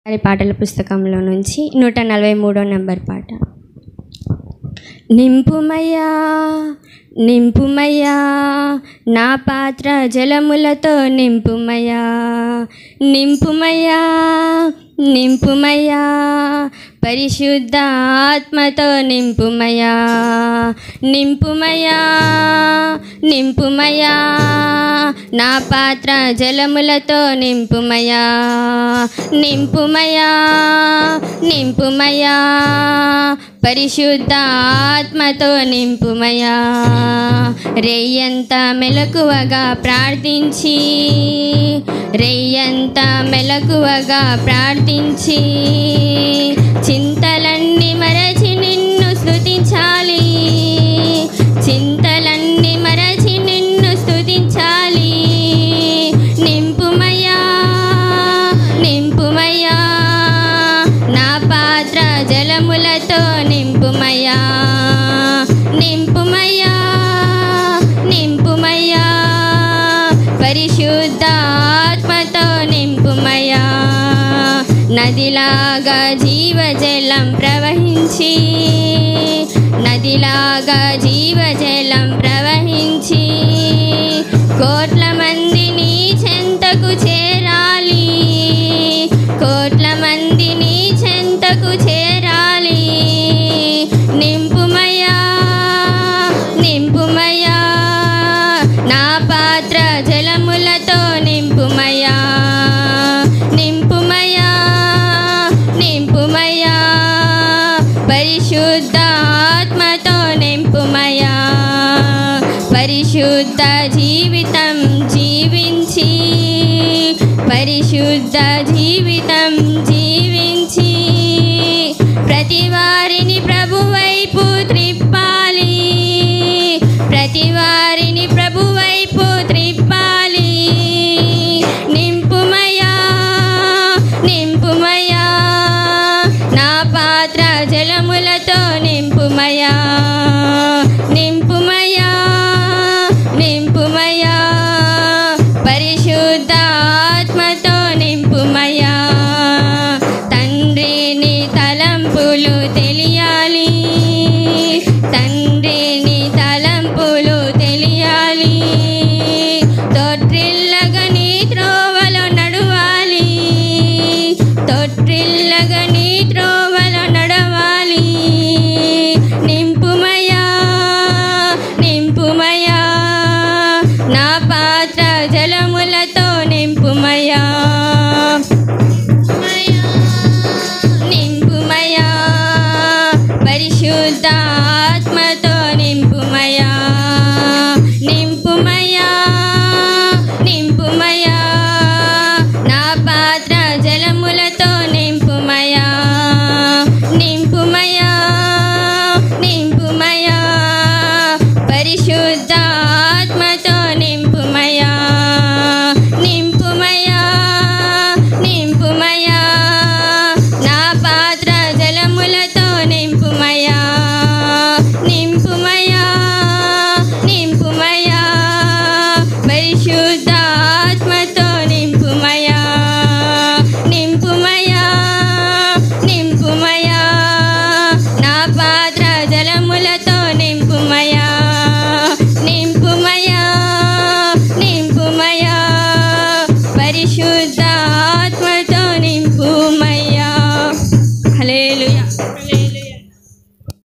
అది పాటల పుస్తకంలో నుంచి 143వ నెంబర్ పాట. నింపుమయ్యా నింపుమయ్యా నా పాత్ర జలములతో నింపుమయ్యా, నింపుమయ్యా నింపుమయ్యా పరిశుద్ధ ఆత్మతో నింపుమయ్యా, నింపుమయ్యా నింపుమయ్యా నా పాత్ర జలములతో నింపుమయ్యా, నింపుమయ్యా నింపుమయ్యా పరిశుద్ధ ఆత్మతో నింపుమయ్యా. రెయ్యంత మెలకువగా ప్రార్థించి, రెయ్యంత మెలకువగా ప్రార్థించి చింతలన్నీ మరచి నిన్ను స్తుతించాలి, చింతలన్నీ మరచి నిన్ను స్తుతించాలి. నింపుమయ్యా నింపుమయ్యా నా పాత్ర జలములతో నింపుమయ్యా, నింపుమయ్యా నింపుమయ్యా పరిశుద్ధ ఆత్మతో నింపుమయ్యా. నదిలాగా జీవజలం ప్రవహించి, నదిలాగా జీవజలం ప్రవహించి కోట్ల మంది నీ చెంతకు చేరాలి, కోట్ల మంది నీ చెంతకు చేరాలి. నింపుమయ్యా నింపుమయ్యా నా పాత్ర జలములతో నింపుమయ్యా, నింపుమయ్యా నింపుమయ్యా పరిశుద్ధ ఆత్మతో నింపుమయ్యా. పరిశుద్ధ జీవితం జీవించి, పరిశుద్ధ జీవితం జీవించి ప్రతి వారిని ప్రభు వైపు త్రిప్పాలి, ప్రతి వారిని ప్రభు వైపు త్రిప్పాలి. నింపుమయ్యా నింపుమయ్యా